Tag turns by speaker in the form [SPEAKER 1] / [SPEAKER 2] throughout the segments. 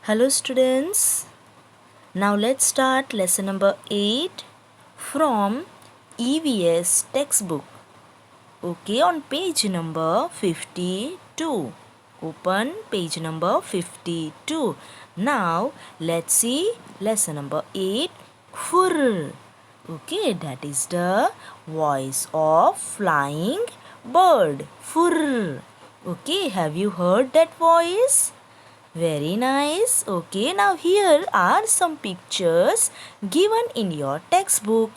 [SPEAKER 1] Hello students. Now let's start lesson number 8 from EVS textbook. Okay, on page number 52. Open page number 52. Now let's see lesson number 8. Furr. Okay, that is the voice of flying bird. Furr. Okay, have you heard that voice? Very nice. Okay, now here are some pictures given in your textbook.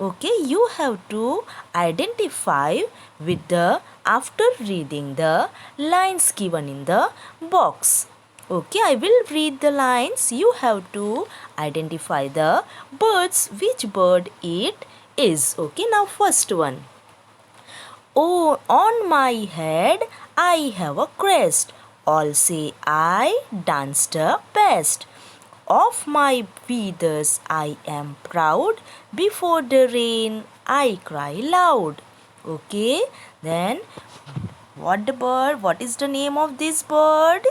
[SPEAKER 1] Okay, you have to identify with the after reading the lines given in the box. Okay, I will read the lines. You have to identify the birds, which bird it is. Okay, now first one. Oh, on my head I have a crest. All say I danced the best. Of my feathers I am proud. Before the rain I cry loud. Okay, then what is the name of this bird?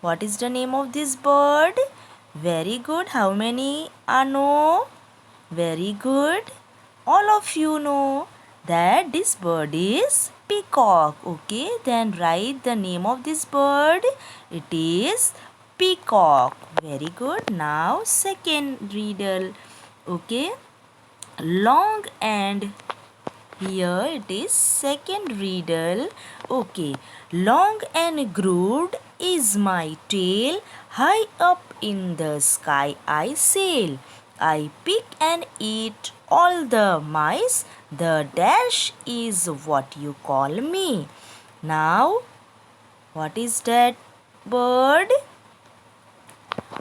[SPEAKER 1] What is the name of this bird? Very good. How many are know? Very good. All of you know that this bird is peacock. Okay, then write the name of this bird. It is peacock. Very good. Now second riddle. Okay, long and here it is second riddle. Okay, long and grooved is my tail. High up in the sky I sail. I pick and eat all the mice. The dash is what you call me. Now, what is that bird?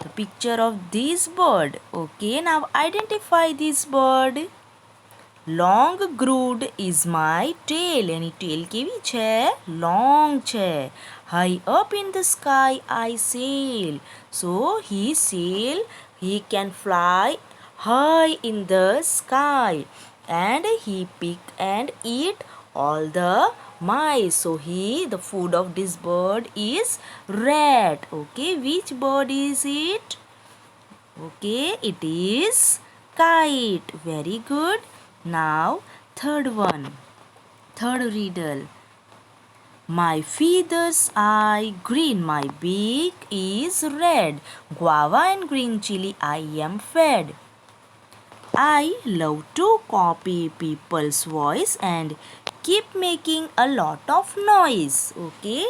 [SPEAKER 1] The picture of this bird. Okay, now identify this bird. Long ગ્રુડ is my tail any tail કેવી છે long છે high up in the sky I sail so he can fly high in the sky and he pick and eat all the mice. So the food of this bird is rat. Okay, which bird is it? Okay, it is kite. Very good. Now third riddle. My feathers are green, my beak is red. Guava and green chili I am fed. I love to copy people's voice and keep making a lot of noise. Okay.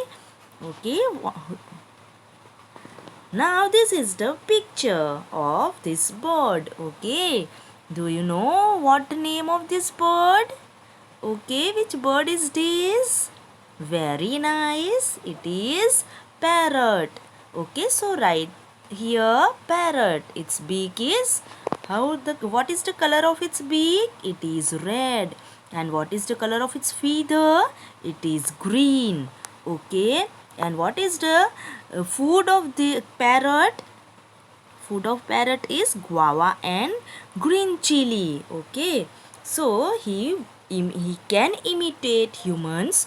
[SPEAKER 1] Now this is the picture of this bird. Okay. Do you know what the name of this bird? Okay, which bird is this? Very nice. It is parrot. Okay, so write here parrot. Its beak is what is the color of its beak? It is red. And what is the color of its feather? It is green. Okay, and what is the food of the parrot? Food of parrot is guava and green chili. Okay, so he can imitate humans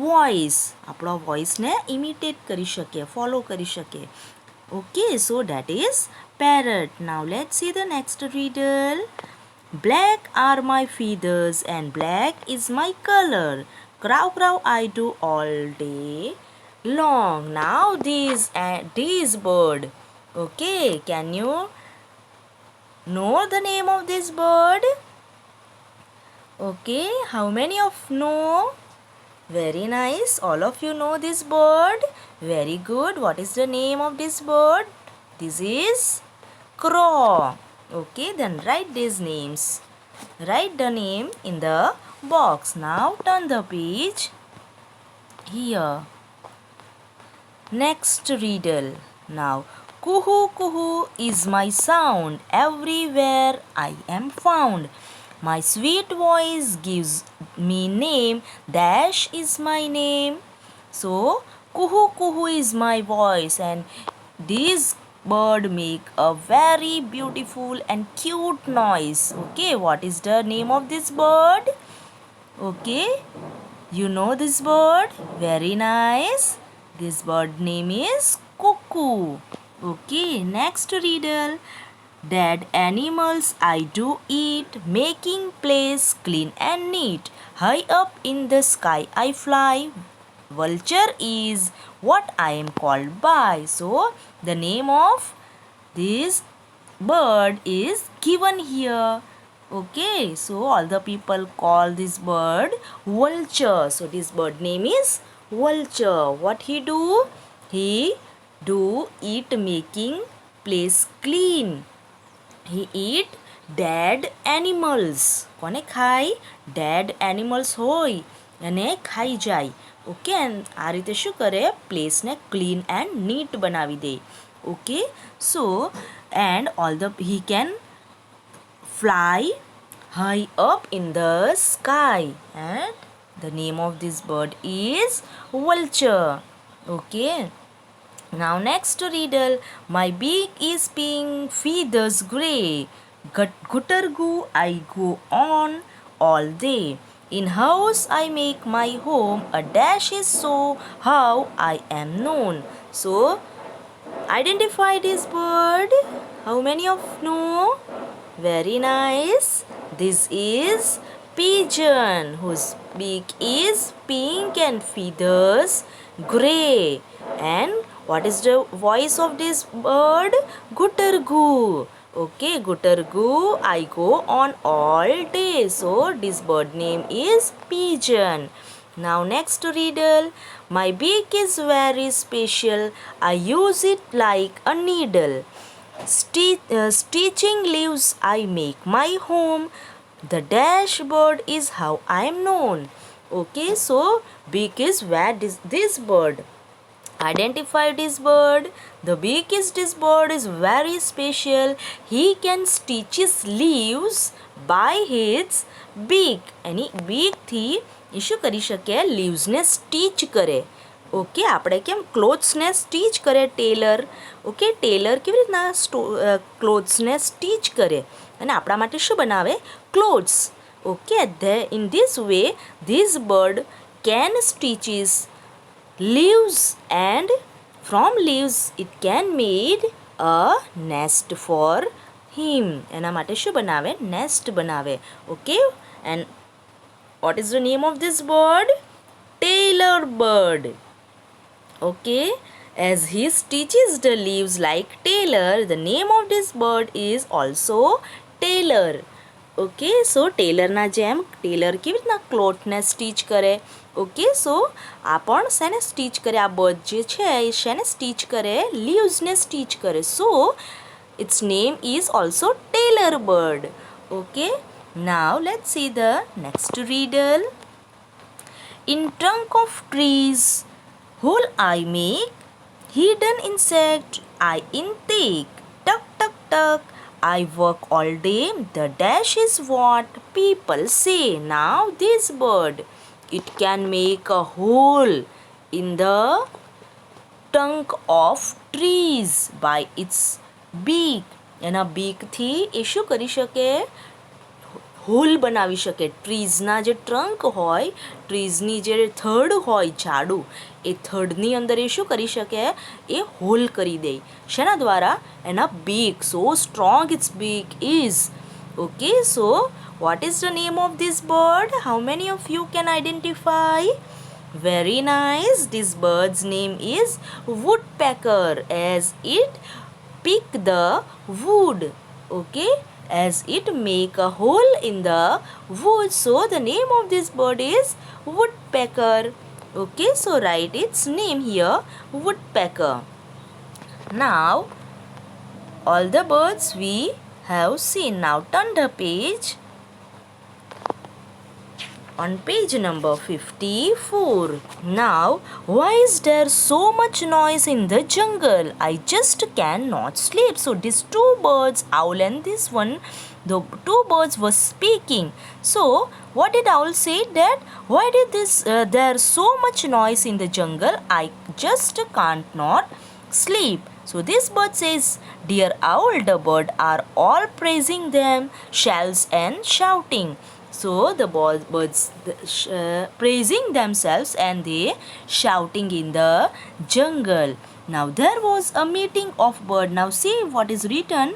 [SPEAKER 1] voice. આપણો voice ને imitate કરી શકે, follow કરી શકે. Okay, so that is parrot. Now let's see the next riddle. Black are my feathers and black is my color. Crow crow I do all day long. Now this bird. Okay, can you know the name of this bird? Okay, how many of know? Very nice. All of you know this bird. Very good. What is the name of this bird? This is crow. Okay, then write these names. Write the name in the box. Now turn the page. Here. Next riddle. Now, kuhu kuhu is my sound. Everywhere I am found. My sweet voice gives me name. Dash is my name. So, kuhu kuhu is my voice and this bird make a very beautiful and cute noise. Okay, what is the name of this bird? Okay, you know this bird? Very nice. This bird name is cuckoo. Okay, next riddle. Dead animals I do eat, making place clean and neat. High up in the sky I fly. Vulture is what I am called by. So, the name of this bird is given here. Okay, so all the people call this bird vulture. So, this bird name is vulture. What he do? He do eat making place clean. He eat dead animals. કોને ખાય? Dead animals હોય અને ખાઈ જાય. Okay, આ રીતે શું કરે? પ્લેસને ક્લીન એન્ડ નીટ બનાવી દે. Okay, so and all the he can fly high up in the sky, and the name of this bird is vulture. Okay. Now next riddle. My beak is pink, feathers grey. Guttergoo I go on all day. In house I make my home. A dash is so how I am known. So identify this bird. How many of know? Very nice. This is pigeon, whose beak is pink and feathers grey. And what is the voice of this bird? Guttergoo. Okay, Guttergoo I go on all day. So this bird name is pigeon. Now next riddle. My beak is very special. I use it like a needle. Stitching leaves I make my home. The dashboard is how I am known. Okay, so beak is where this bird. Identify this bird. The beak is this bird is very special. He can stitch his leaves by his beak. Any beak થી એ શું કરી શકે? લીવ્સને stitch કરે. Okay, આપણે કેમ ક્લોથ્સને stitch કરે Taylor. Okay, Taylor કેવી રીતના ક્લોથ્સને સ્ટીચ કરે અને આપણા માટે શું બનાવે? Clothes. Okay, in this way this bird can stitches leaves, and from leaves it can made a nest for him. એના માટે શું બનાવે? Nest બનાવે. Okay, and what is the name of this bird? Tailor bird. Okay, as he stitches the leaves like tailor, the name of this bird is also tailor. Okay, so ટેલરના જેમ tailor કેવી રીતના ક્લોથને stitch કરે. Okay, સો આ પણ શેને stitch કરે? આ bird જે છે એ શેને સ્ટીચ કરે? લીવ્સને સ્ટીચ કરે. So it's name is also tailor bird. Okay, now let's see the next riddle. In trunk of trees hole I make, hidden insect I intake. Tuck tuck tuck I work all day. The dash is what people say. Now this bird, it can make a hole in the trunk of trees by its beak. એના beakથી એ શું કરી શકે? Hall બનાવી શકે. ટ્રીઝના જે ટ્રંક હોય, ટ્રીઝની જે થડ હોય ઝાડુ, એ થડની અંદર એ શું કરી શકે? એ હોલ કરી દે. શેના દ્વારા? એના બીક. સો સ્ટ્રોંગ ઇટ્સ બીક is. Okay, so what is the name of this bird? How many of you can identify? Very nice. This bird's name is woodpecker, as it pick the wood. Okay, as it make a hole in the wood. So the name of this bird is woodpecker. Okay, so write its name here, woodpecker. Now all the birds we have seen. Now turn the page. On page number 54. Now, why is there so much noise in the jungle? I just cannot sleep. So these two birds, owl and this one, the two birds were speaking. So what did owl say? That why did there so much noise in the jungle? I just can't not sleep. So this bird says, dear owl, the bird are all praising them, shells and shouting. So the birds praising themselves and they shouting in the jungle. Now there was a meeting of bird. Now see what is written.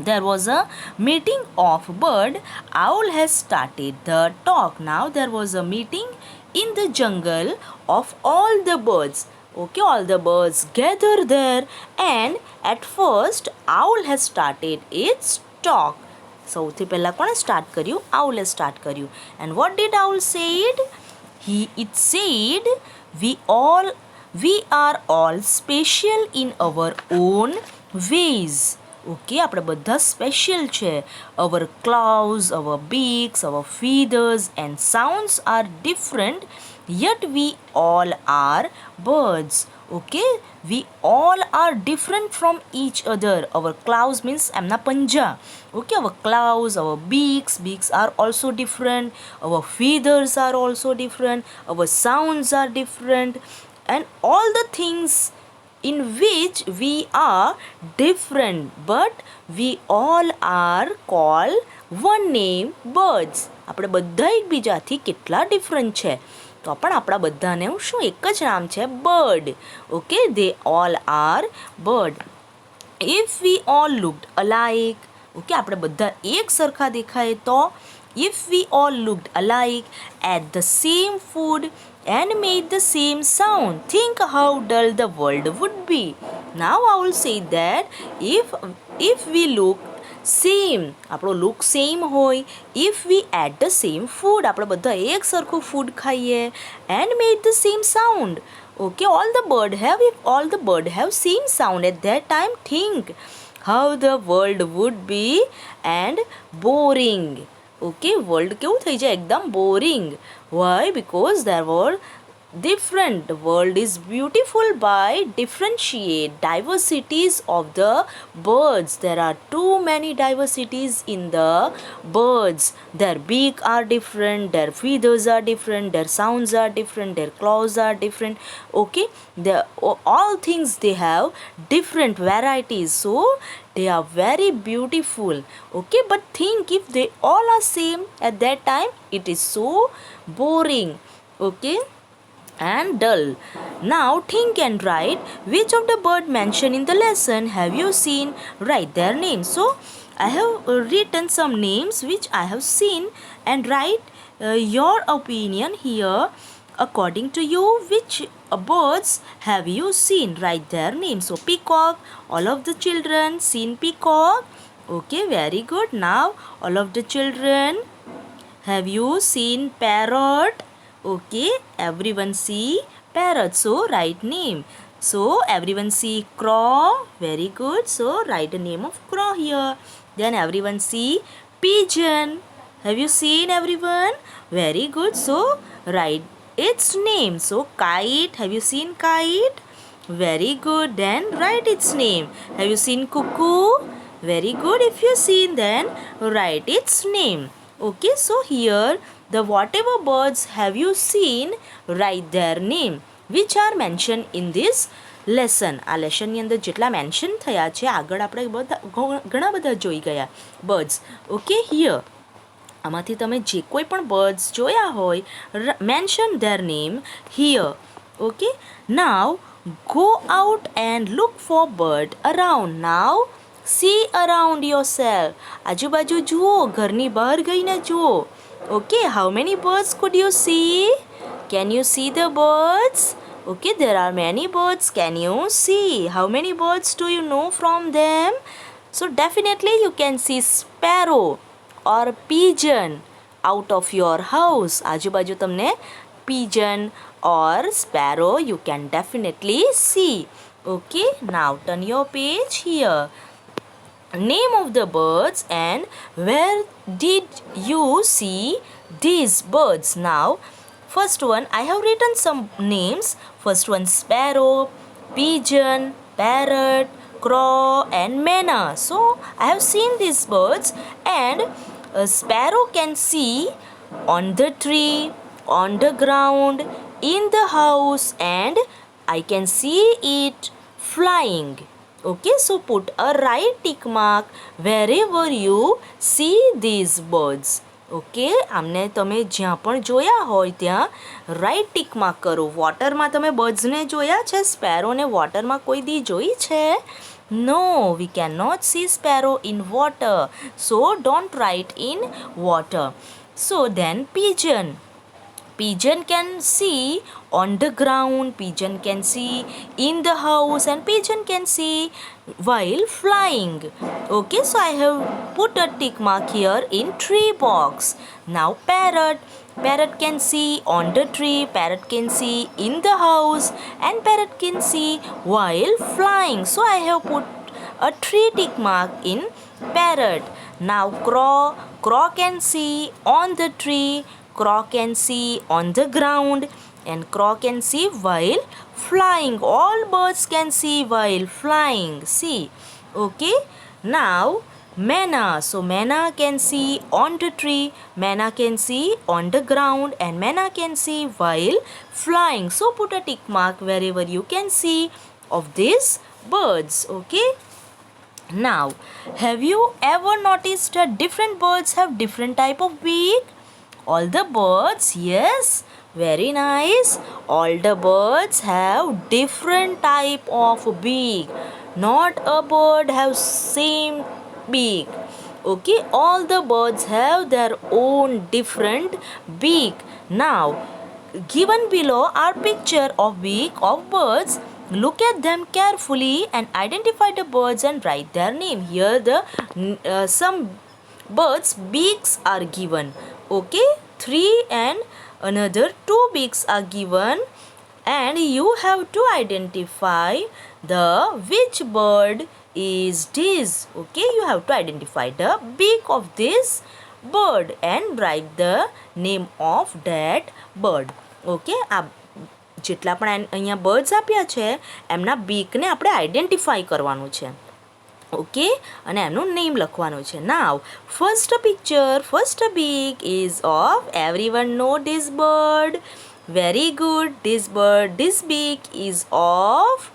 [SPEAKER 1] There was a meeting of bird. Owl has started the talk. Now there was a meeting in the jungle of all the birds. Okay, all the birds gather there, and at first owl has started its talk. સૌથી પહેલાં કોણે start કર્યું? Owl start કર્યું. And what did owl said? It said, we are all special in our own ways. Okay, આપણે બધા special છે. Our claws, our beaks, our feathers and sounds are different, yet we all are birds. Okay, we all are different from each other. Our claws means એમના પંજા. Okay, our claws, our beaks are also different. Our feathers are also different. Our sounds are different. And all the things in which we are different, but we all are called one name birds. આપણે બધા એકબીજાથી કેટલા different છે, તો પણ આપણા બધાને શું એક જ નામ છે? Bird. Okay, they all are bird. If we all looked alike, okay, આપણે બધા એક સરખા દેખાય તો if we all looked alike, at the same food and made the same sound, think how dull the world would be. Now I will say that if we look same, આપણો look same હોય, if we add the same food, આપણે બધા એક સરખું food ખાઈએ, and made the same sound. Okay, if all the bird have same sound at that time, think how the world would be and boring. Okay, world કેવું થઈ જાય? એકદમ boring. Why? Because there were different. The world is beautiful by differentiate diversities of the birds. There are too many diversities in the birds. Their beak are different, their feathers are different, their sounds are different, their claws are different. Okay, all things they have different varieties, so they are very beautiful. Okay, but think if they all are same at that time, it is so boring. Okay, and dull. Now think and write which of the bird mentioned in the lesson have you seen. Write their names. So I have written some names which I have seen, and write your opinion here. According to you, which birds have you seen? Write their names. So peacock, all of the children seen peacock. Okay, very good. Now all of the children, have you seen parrot? Okay, everyone see parrot, so write name. So everyone see crow. Very good, so write the name of crow here. Then everyone see pigeon. Have you seen everyone? Very good, so write its name. So kite, have you seen kite? Very good, then write its name. Have you seen cuckoo? Very good, if you seen, then write its name. Okay, so here the whatever birds have you seen, write their name which are mentioned in this lesson. આ લેસનની અંદર જેટલા mention થયા છે, આગળ આપણે ઘણા બધા જોઈ ગયા બર્ડ્સ. ઓકે, હિયર આમાંથી તમે જે કોઈ પણ બર્ડ્સ જોયા હોય, mention their name here. Okay, now go out and look for bird around. Now see around yourself. આજુબાજુ જુઓ, ઘરની બહાર ગઈને જુઓ. Okay, how many birds could you see? Can you see the birds? Okay, there are many birds. Can you see? How many birds do you know from them? So definitely you can see sparrow or pigeon out of your house. આજુબાજુ તમને pigeon or sparrow you can definitely see. Okay, now turn your page here. Name of the birds and where did you see these birds? Now first one, I have written some names. First one, sparrow, pigeon, parrot, crow and manna. So I have seen these birds, and a sparrow can see on the tree, on the ground, in the house, and I can see it flying. Okay, so put a right tick mark wherever you see these birds. Okay, આમને તમે જ્યાં પણ જોયા હોય ત્યાં right tick mark કરો. વોટરમાં તમે બર્ડ્સને જોયા છે? સ્પેરોને વોટરમાં કોઈ દી જોઈ છે? No, we can not see sparrow in water, so don't write in water. So then pigeon. Pigeon can see on the ground, pigeon can see in the house, and pigeon can see while flying. Okay, so I have put a tick mark here in tree box. Now parrot. Parrot can see on the tree, parrot can see in the house, and parrot can see while flying. So I have put a 3 tick mark in parrot. Now crow. Crow can see on the tree, crow can see on the ground, and crow can see while flying. All birds can see while flying. See. Okay. Now Manna. So Manna can see on the tree, Manna can see on the ground, and Manna can see while flying. So put a tick mark wherever you can see of these birds. Okay. Now, have you ever noticed that different birds have different type of beak? All the birds, yes, very nice. All the birds have different type of beak. Not a bird have same beak. Okay, all the birds have their own different beak. Now, given below are picture of beak of birds. Look at them carefully and identify the birds and write their name. Here the some birds beaks are given. Okay, 3 and another 2 beaks are given, and you have to identify the which bird is this. Okay, you have to identify the beak of this bird and write the name of that bird. Okay, જેટલા પણ અહીંયા birds આપ્યા છે એમના બીકને આપણે identify કરવાનું છે. Okay, અને એમનું નેમ લખવાનું છે. Now first picture, first beak is of everyone know this bird. Very good. This bird, this beak is of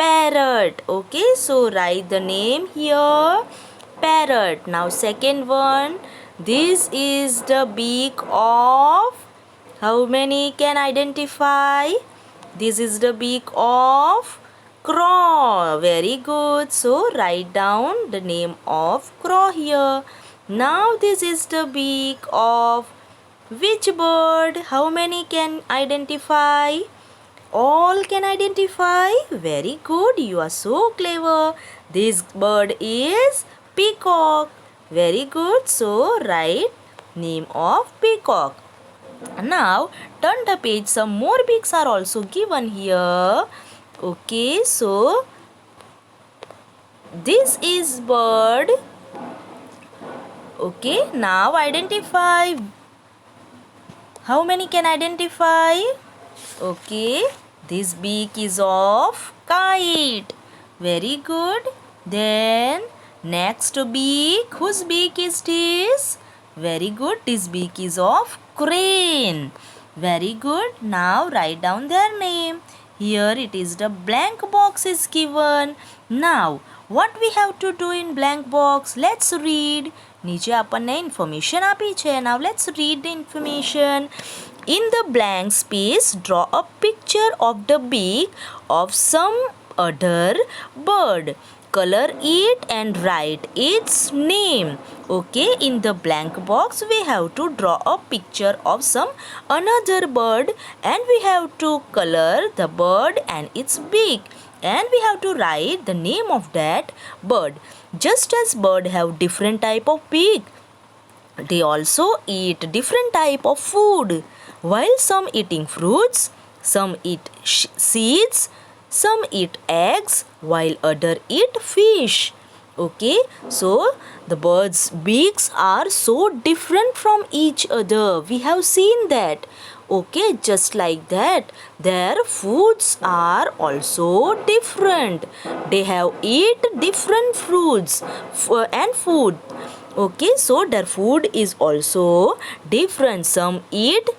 [SPEAKER 1] parrot. Okay, so write the name here, parrot. Now second one, this is the beak of, how many can identify? This is the beak of crow. Very good. So write down the name of crow here. Now this is the beak of which bird? How many can identify? All can identify. Very good. You are so clever. This bird is peacock. Very good. So write name of peacock. Now turn the page. Some more beaks are also given here. Okay, so this is bird. Okay, now identify. How many can identify? Okay, this beak is of kite. Very good. Then next beak, whose beak is this? Very good. This beak is of crane. Very good. Now write down their name. Here it is the blank box is given. Now what we have to do in blank box? Let's read. નીચે આપણને information આપી છે. Now let's read the information. In the blank space, draw a picture of the beak of some other bird. Color it and write its name. Okay, in the blank box we have to draw a picture of some another bird, and we have to color the bird and its beak, and we have to write the name of that bird. Just as bird have different type of beak, they also eat different type of food. While some eating fruits, some eat seeds, some eat eggs, while other eat fish. Okay, so the birds' beaks are so different from each other. We have seen that. Okay, just like that, their foods are also different. They have eat different fruits and food. Okay, so their food is also different. Some eat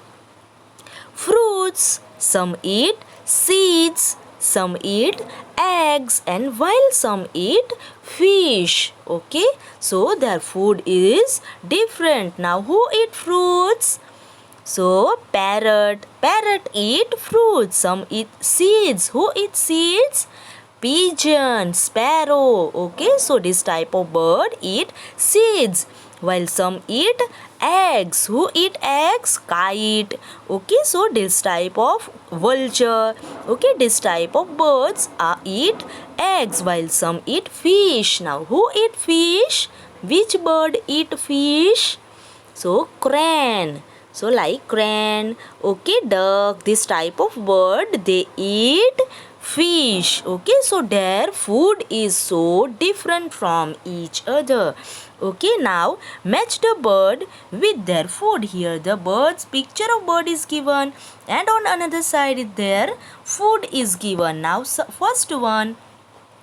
[SPEAKER 1] fruits, some eat seeds, some eat eggs, and while some eat fish. Okay, so their food is different. Now who eat fruits? So parrot eat fruits. Some eat seeds. Who eat seeds? Pigeon, sparrow. Okay, so this type of bird eat seeds, while some eat eggs. Who eat eggs? Kite. Okay, so this type of vulture. Okay, this type of birds eat eggs, while some eat fish. Now who eat fish? Which bird eat fish? So crane. So like crane, okay, duck, this type of bird, they eat fish. Okay, so their food is so different from each other. Okay, now match the bird with their food. Here the bird's picture of bird is given, and on another side their food is given. Now first one,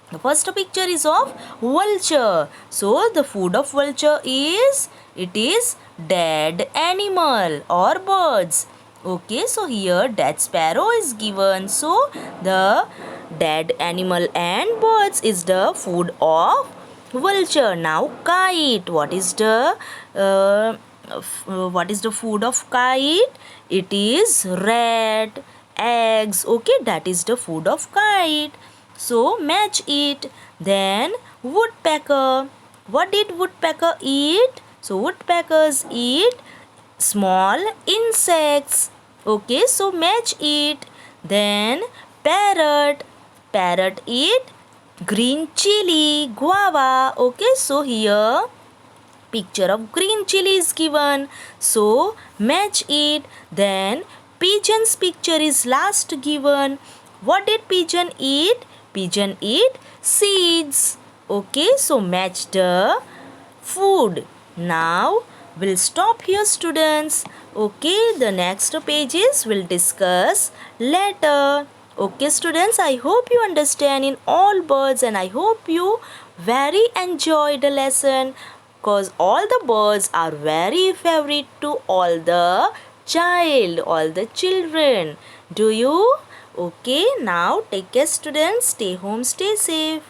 [SPEAKER 1] the first picture is of vulture. So the food of vulture is, it is dead animal or birds. Okay, so here dead sparrow is given. So the dead animal and birds is the food of vulture. Now kite. What is the food of kite? It is rat, eggs. Okay, that is the food of kite. So match it. Then woodpecker. What did woodpecker eat? So woodpeckers eat small insects. Okay, so match it. Then parrot. Parrot eat green chili, guava. Okay, so here picture of green chili is given, so match it. Then pigeon's picture is last given. What did pigeon eat? Pigeon eat seeds. Okay, so match the food. Now we'll stop here, students. Okay, the next pages we'll discuss later. Okay, students, I hope you understand in all birds, and I hope you very enjoy the lesson, because all the birds are very favorite to all the children. Do you? Okay, now take care, students. Stay home, stay safe.